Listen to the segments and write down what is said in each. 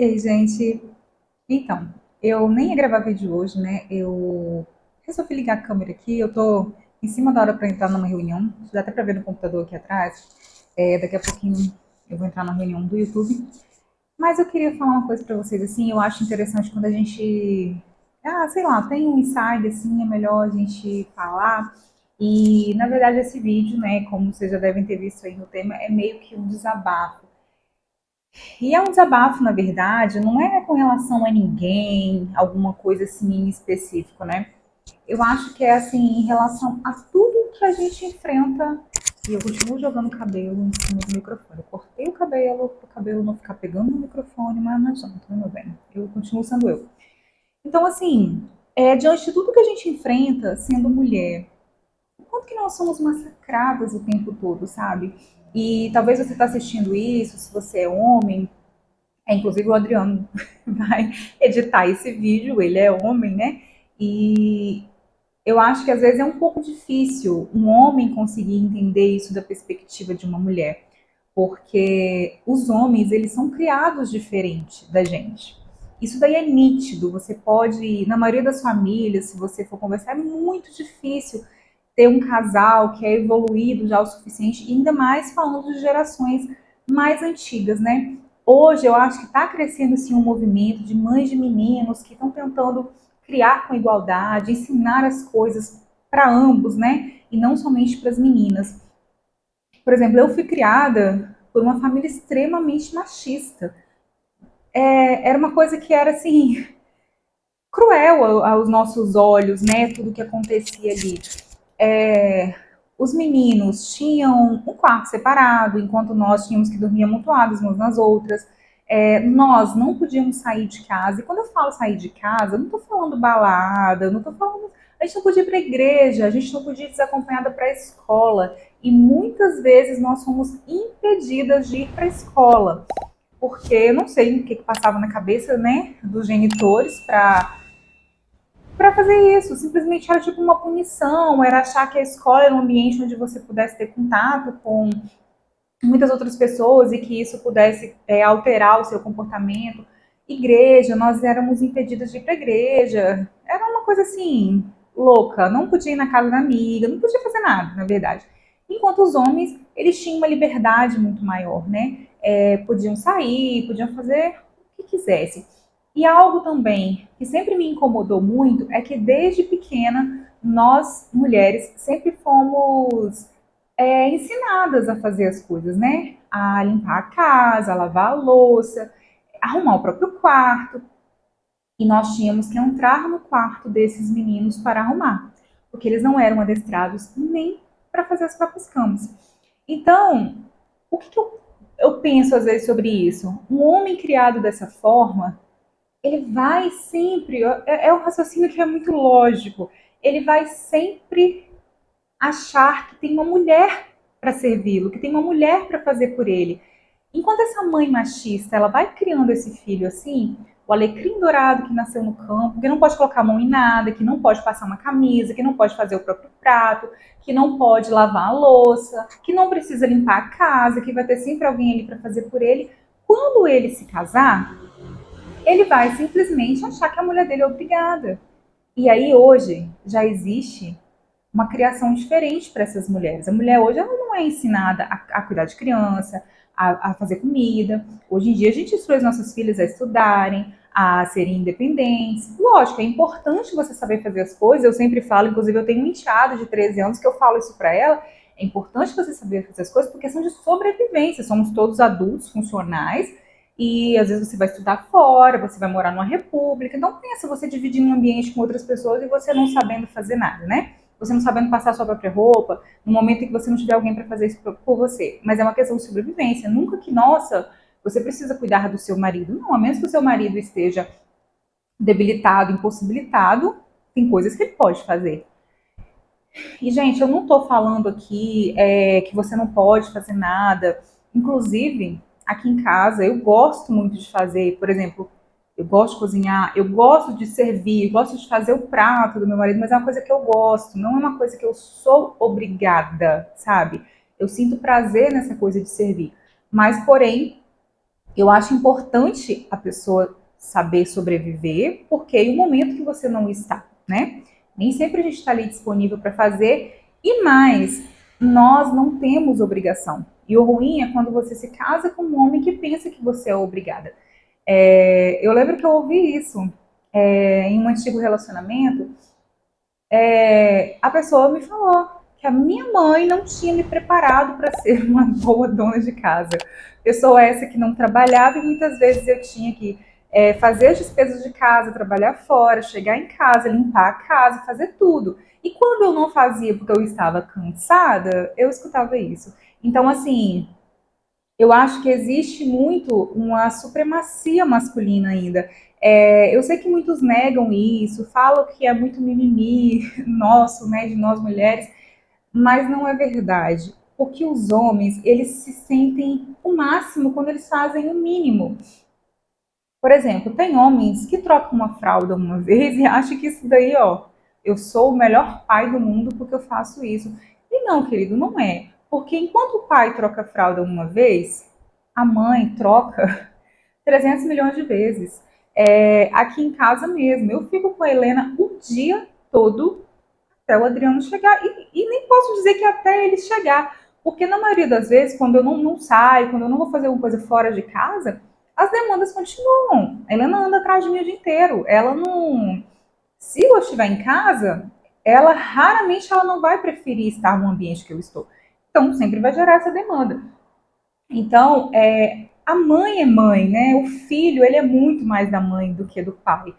E aí, gente? Então, eu nem ia gravar vídeo hoje, né? Eu resolvi ligar a câmera aqui. Eu tô em cima da hora para entrar numa reunião. Dá até para ver no computador aqui atrás. Daqui a pouquinho eu vou entrar na reunião do YouTube. Mas eu queria falar uma coisa para vocês, assim. Eu acho interessante quando a gente, sei lá, tem um insight, assim, é melhor a gente falar. E, na verdade, esse vídeo, né, como vocês já devem ter visto aí no tema, é meio que um desabafo. E é um desabafo, na verdade, não é com relação a ninguém, alguma coisa assim em específico, né? Eu acho que é assim em relação a tudo que a gente enfrenta. E eu continuo jogando cabelo em cima do microfone. Eu cortei o cabelo para o cabelo não ficar pegando no microfone, mas não adianta, né, meu bem? Eu continuo sendo eu. Então, assim, diante de tudo que a gente enfrenta sendo mulher, o quanto que nós somos massacradas o tempo todo, sabe? E talvez você está assistindo isso, se você é homem, inclusive o Adriano vai editar esse vídeo, ele é homem, né? E eu acho que às vezes é um pouco difícil um homem conseguir entender isso da perspectiva de uma mulher, porque os homens, eles são criados diferente da gente. Isso daí é nítido, você pode, na maioria das famílias, se você for conversar, é muito difícil ter um casal que é evoluído já o suficiente, ainda mais falando de gerações mais antigas, né? Hoje eu acho que está crescendo sim um movimento de mães de meninos que estão tentando criar com igualdade, ensinar as coisas para ambos, né? E não somente para as meninas. Por exemplo, eu fui criada por uma família extremamente machista. Era uma coisa que era assim cruel aos nossos olhos, né? Tudo que acontecia ali. É, os meninos tinham um quarto separado, enquanto nós tínhamos que dormir amontoados umas nas outras. Nós não podíamos sair de casa. E quando eu falo sair de casa, eu não estou falando balada, eu não estou falando. A gente não podia ir para a igreja, a gente não podia ir desacompanhada para a escola. E muitas vezes nós fomos impedidas de ir para a escola. Porque eu não sei o que passava na cabeça, né, dos genitores para fazer isso. Simplesmente era tipo uma punição, era achar que a escola era um ambiente onde você pudesse ter contato com muitas outras pessoas e que isso pudesse alterar o seu comportamento. Igreja, nós éramos impedidas de ir para a igreja. Era uma coisa assim, louca. Não podia ir na casa da amiga, não podia fazer nada, na verdade. Enquanto os homens, eles tinham uma liberdade muito maior, né? Podiam sair, podiam fazer o que quisessem. E algo também que sempre me incomodou muito é que desde pequena nós mulheres sempre fomos ensinadas a fazer as coisas, né? A limpar a casa, a lavar a louça, arrumar o próprio quarto. E nós tínhamos que entrar no quarto desses meninos para arrumar, porque eles não eram adestrados nem para fazer as próprias camas. Então, o que eu penso às vezes sobre isso? Um homem criado dessa forma, ele vai sempre, é um raciocínio que é muito lógico, ele vai sempre achar que tem uma mulher para servi-lo, que tem uma mulher para fazer por ele. Enquanto essa mãe machista, ela vai criando esse filho assim, o alecrim dourado que nasceu no campo, que não pode colocar a mão em nada, que não pode passar uma camisa, que não pode fazer o próprio prato, que não pode lavar a louça, que não precisa limpar a casa, que vai ter sempre alguém ali para fazer por ele. Quando ele se casar, ele vai simplesmente achar que a mulher dele é obrigada. E aí hoje já existe uma criação diferente para essas mulheres. A mulher hoje ela não é ensinada a cuidar de criança, a fazer comida. Hoje em dia a gente instrui as nossas filhas a estudarem, a serem independentes. Lógico, é importante você saber fazer as coisas. Eu sempre falo, inclusive eu tenho um enteado de 13 anos que eu falo isso para ela. É importante você saber fazer as coisas porque são de sobrevivência. Somos todos adultos, funcionais, e às vezes você vai estudar fora, você vai morar numa república. Então pensa você dividir um ambiente com outras pessoas e você não sabendo fazer nada, né? Você não sabendo passar a sua própria roupa, no momento em que você não tiver alguém para fazer isso por você. Mas é uma questão de sobrevivência. Nunca que, nossa, você precisa cuidar do seu marido. Não, a menos que o seu marido esteja debilitado, impossibilitado, tem coisas que ele pode fazer. E, gente, eu não estou falando aqui que você não pode fazer nada. Inclusive, aqui em casa, eu gosto muito de fazer, por exemplo, eu gosto de cozinhar, eu gosto de servir, eu gosto de fazer o prato do meu marido, mas é uma coisa que eu gosto, não é uma coisa que eu sou obrigada, sabe? Eu sinto prazer nessa coisa de servir. Mas, porém, Eu acho importante a pessoa saber sobreviver, porque é o momento que você não está, né? Nem sempre a gente está ali disponível para fazer. E mais, nós não temos obrigação. E o ruim é quando você se casa com um homem que pensa que você é obrigada. Eu lembro que eu ouvi isso em um antigo relacionamento. A pessoa me falou que a minha mãe não tinha me preparado para ser uma boa dona de casa. Pessoa essa que não trabalhava e muitas vezes eu tinha que fazer as despesas de casa, trabalhar fora, chegar em casa, limpar a casa, fazer tudo. E quando eu não fazia porque eu estava cansada, eu escutava isso. Então, assim, eu acho que existe muito uma supremacia masculina ainda. Eu sei que muitos negam isso, falam que é muito mimimi nosso, né, de nós mulheres, mas não é verdade. Porque os homens, eles se sentem o máximo quando eles fazem o mínimo. Por exemplo, tem homens que trocam uma fralda uma vez e acham que isso daí, ó, eu sou o melhor pai do mundo porque eu faço isso. E não, querido, não é. Porque enquanto o pai troca a fralda uma vez, a mãe troca 300 milhões de vezes. Aqui em casa mesmo, eu fico com a Helena o dia todo até o Adriano chegar. E nem posso dizer que até ele chegar. Porque na maioria das vezes, quando eu não saio, quando eu não vou fazer alguma coisa fora de casa, as demandas continuam. A Helena anda atrás de mim o dia inteiro. Ela não. Se eu estiver em casa, ela raramente ela não vai preferir estar no ambiente que eu estou. Então, sempre vai gerar essa demanda. Então, a mãe é mãe, né? O filho, ele é muito mais da mãe do que do pai.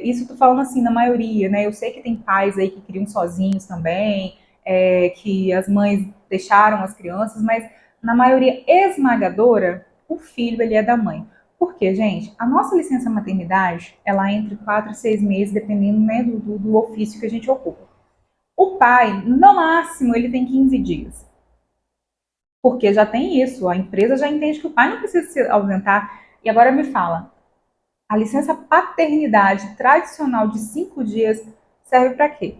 Isso eu tô falando assim, na maioria, né? Eu sei que tem pais aí que criam sozinhos também, que as mães deixaram as crianças, mas na maioria esmagadora, o filho, ele é da mãe. Por quê, gente? A nossa licença maternidade, ela é entre 4 e 6 meses, dependendo, né, do ofício que a gente ocupa. O pai, no máximo, ele tem 15 dias. Porque já tem isso, a empresa já entende que o pai não precisa se ausentar. E agora me fala, a licença paternidade tradicional de 5 dias serve para quê?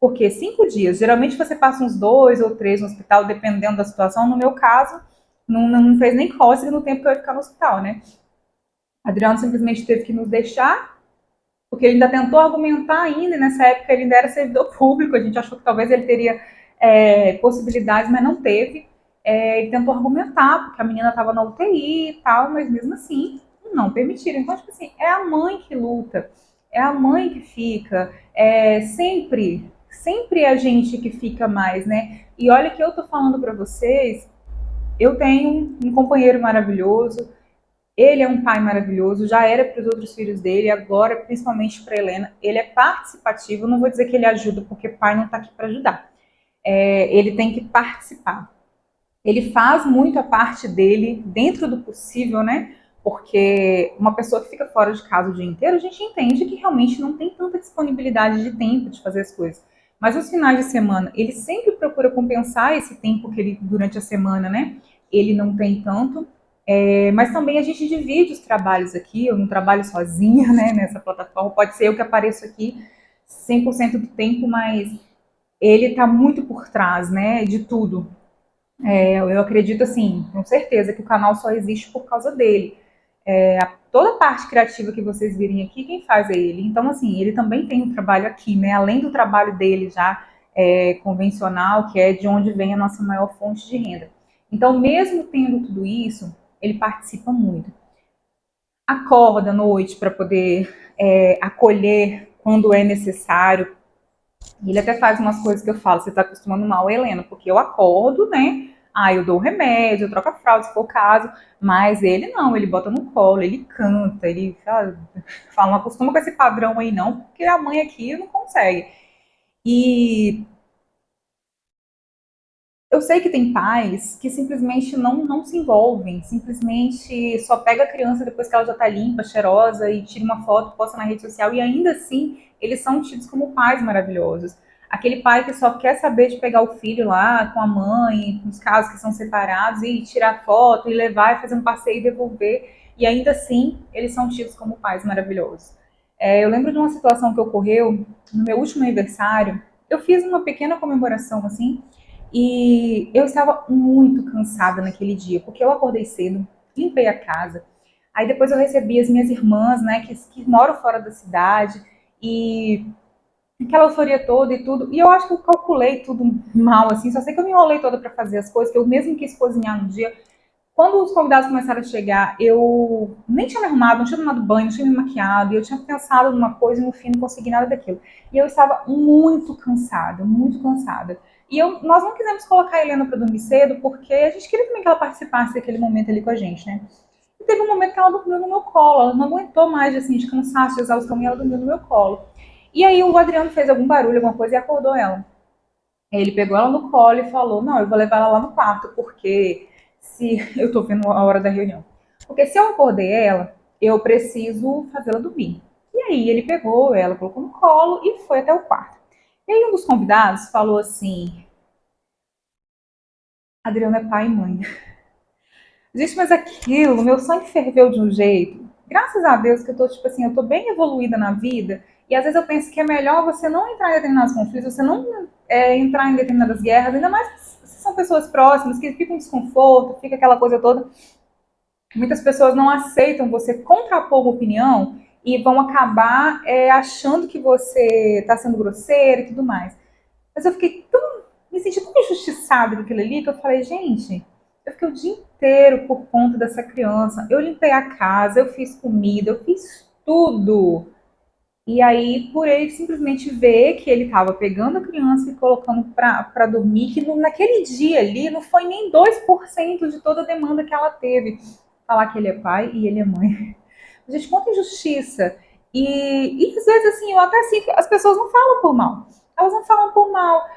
Porque 5 dias, geralmente você passa uns 2 ou 3 no hospital, dependendo da situação. No meu caso, não fez nem cócega no tempo que eu ia ficar no hospital, né? Adriano simplesmente teve que nos deixar, porque ele ainda tentou argumentar ainda, e nessa época ele ainda era servidor público, a gente achou que talvez ele teria possibilidades, mas não teve. Ele tentou argumentar, porque a menina estava na UTI e tal, mas mesmo assim, não permitiram. Então, tipo assim, é a mãe que luta, é a mãe que fica, sempre é a gente que fica mais, né? E olha que eu tô falando para vocês, eu tenho um companheiro maravilhoso, ele é um pai maravilhoso, já era para os outros filhos dele, agora principalmente para Helena. Ele é participativo, não vou dizer que ele ajuda, porque pai não está aqui para ajudar. Ele tem que participar. Ele faz muito a parte dele dentro do possível, né? Porque uma pessoa que fica fora de casa o dia inteiro, a gente entende que realmente não tem tanta disponibilidade de tempo de fazer as coisas. Mas os finais de semana, ele sempre procura compensar esse tempo que ele, durante a semana, né? Ele não tem tanto. Mas também a gente divide os trabalhos aqui, eu não trabalho sozinha, né, nessa plataforma, pode ser eu que apareço aqui 100% do tempo, mas ele está muito por trás, né, de tudo. Eu acredito, assim, com certeza, que o canal só existe por causa dele. Toda a parte criativa que vocês virem aqui, quem faz é ele. Então, assim, ele também tem um trabalho aqui, né, além do trabalho dele já convencional, que é de onde vem a nossa maior fonte de renda. Então, mesmo tendo tudo isso, ele participa muito. Acorda à noite para poder acolher quando é necessário. Ele até faz umas coisas que eu falo, você está acostumando mal, Helena, porque eu acordo, né? Eu dou o remédio, eu troco a fralda, se for o caso, mas ele não, ele bota no colo, ele canta, ele fala, não acostuma com esse padrão aí não, porque a mãe aqui não consegue. E eu sei que tem pais que simplesmente não se envolvem, simplesmente só pega a criança depois que ela já está limpa, cheirosa e tira uma foto, posta na rede social e ainda assim eles são tidos como pais maravilhosos. Aquele pai que só quer saber de pegar o filho lá com a mãe, nos casos que são separados, e tirar foto e levar e fazer um passeio e devolver, e ainda assim eles são tidos como pais maravilhosos. Eu lembro de uma situação que ocorreu no meu último aniversário. Eu fiz uma pequena comemoração assim, e eu estava muito cansada naquele dia, porque eu acordei cedo, limpei a casa. Aí depois eu recebi as minhas irmãs, né, que moram fora da cidade, e aquela euforia toda e tudo. E eu acho que eu calculei tudo mal, assim, só sei que eu me enrolei toda para fazer as coisas, que eu mesmo quis cozinhar no dia. Quando os convidados começaram a chegar, eu nem tinha me arrumado, não tinha tomado banho, não tinha me maquiado, e eu tinha pensado numa coisa e no fim não consegui nada daquilo. E eu estava muito cansada, muito cansada. E nós não quisemos colocar a Helena para dormir cedo, porque a gente queria também que ela participasse daquele momento ali com a gente, né? E teve um momento que ela dormiu no meu colo, ela não aguentou mais, assim, de cansaço, de exaustão, e ela dormiu no meu colo. E aí o Adriano fez algum barulho, alguma coisa, e acordou ela. Ele pegou ela no colo e falou: Não, eu vou levar ela lá no quarto, porque se eu tô vendo a hora da reunião. Porque se eu acordei ela, eu preciso fazê-la dormir. E aí ele pegou ela, colocou no colo e foi até o quarto. E aí um dos convidados falou assim: Adriano é pai e mãe. Gente, mas aquilo, meu sangue ferveu de um jeito. Graças a Deus que eu tô, tipo assim, eu tô bem evoluída na vida. E às vezes eu penso que é melhor você não entrar em determinados conflitos, você não entrar em determinadas guerras, ainda mais se são pessoas próximas, que fica um desconforto, fica aquela coisa toda. Muitas pessoas não aceitam você contrapor uma opinião e vão acabar achando que você está sendo grosseira e tudo mais. Mas eu fiquei tão, me senti tão injustiçada com aquilo ali que eu falei, gente, eu fiquei o dia inteiro por conta dessa criança. Eu limpei a casa, eu fiz comida, eu fiz tudo. E aí, por ele simplesmente ver que ele estava pegando a criança e colocando para dormir, que naquele dia ali não foi nem 2% de toda a demanda que ela teve. Falar que ele é pai e ele é mãe. Gente, quanta injustiça. E às vezes, assim, eu até assim, as pessoas não falam por mal. Elas não falam por mal.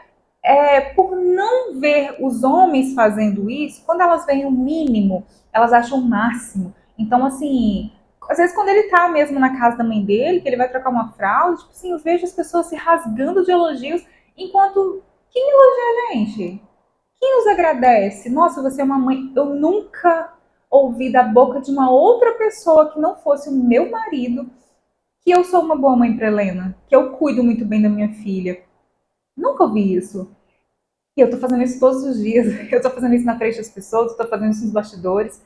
Por não ver os homens fazendo isso, quando elas veem o mínimo, elas acham o máximo. Então, assim, às vezes quando ele tá mesmo na casa da mãe dele, que ele vai trocar uma fralda, tipo assim, eu vejo as pessoas se rasgando de elogios, enquanto quem elogia a gente? Quem nos agradece? Nossa, você é uma mãe. Eu nunca ouvi da boca de uma outra pessoa que não fosse o meu marido que eu sou uma boa mãe para Helena, que eu cuido muito bem da minha filha. Nunca ouvi isso. E eu tô fazendo isso todos os dias. Eu tô fazendo isso na frente das pessoas, eu tô fazendo isso nos bastidores.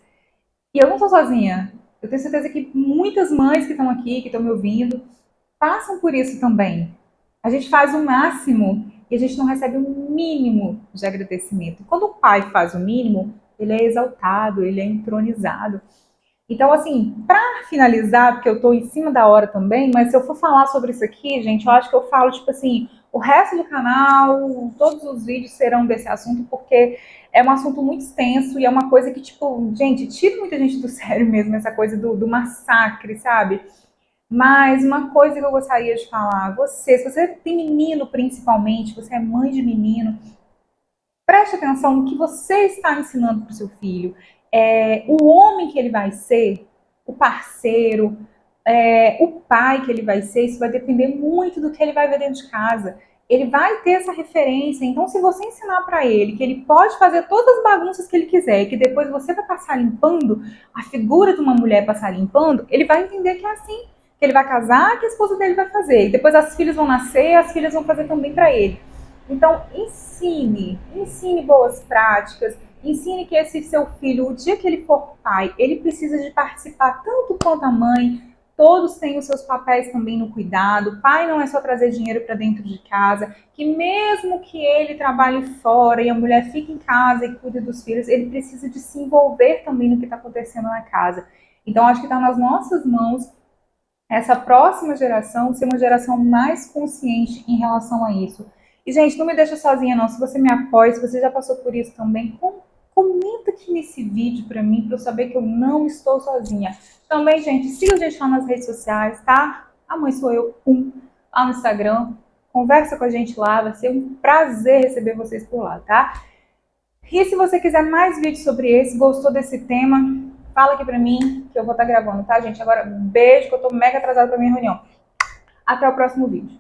E eu não tô sozinha. Eu tenho certeza que muitas mães que estão aqui, que estão me ouvindo, passam por isso também. A gente faz o máximo e a gente não recebe o mínimo de agradecimento. Quando o pai faz o mínimo, ele é exaltado, ele é entronizado. Então, assim, para finalizar, porque eu estou em cima da hora também, mas se eu for falar sobre isso aqui, gente, eu acho que eu falo, tipo assim, o resto do canal, todos os vídeos serão desse assunto, porque é um assunto muito extenso e é uma coisa que, tipo, gente, tira muita gente do sério mesmo, essa coisa do massacre, sabe? Mas uma coisa que eu gostaria de falar, você, se você tem menino principalmente, você é mãe de menino, preste atenção no que você está ensinando para o seu filho. O homem que ele vai ser, o parceiro, o pai que ele vai ser, isso vai depender muito do que ele vai ver dentro de casa. Ele vai ter essa referência. Então, se você ensinar para ele que ele pode fazer todas as bagunças que ele quiser e que depois você vai passar limpando, a figura de uma mulher passar limpando, ele vai entender que é assim. Que ele vai casar, que a esposa dele vai fazer. E depois as filhas vão nascer, as filhas vão fazer também para ele. Então, ensine boas práticas, ensine que esse seu filho, o dia que ele for pai, ele precisa de participar tanto quanto a mãe, todos têm os seus papéis também no cuidado, pai não é só trazer dinheiro para dentro de casa, que mesmo que ele trabalhe fora e a mulher fique em casa e cuide dos filhos, ele precisa de se envolver também no que está acontecendo na casa. Então, acho que está nas nossas mãos essa próxima geração ser uma geração mais consciente em relação a isso. E, gente, não me deixa sozinha, não. Se você me apoia, se você já passou por isso também, comenta aqui nesse vídeo para mim, para eu saber que eu não estou sozinha. Também, gente, siga a gente lá nas redes sociais, tá? A mãe sou eu, lá no Instagram. Conversa com a gente lá, vai ser um prazer receber vocês por lá, tá? E se você quiser mais vídeos sobre esse, gostou desse tema, fala aqui pra mim que eu vou estar gravando, tá, gente? Agora, beijo, que eu tô mega atrasada pra minha reunião. Até o próximo vídeo.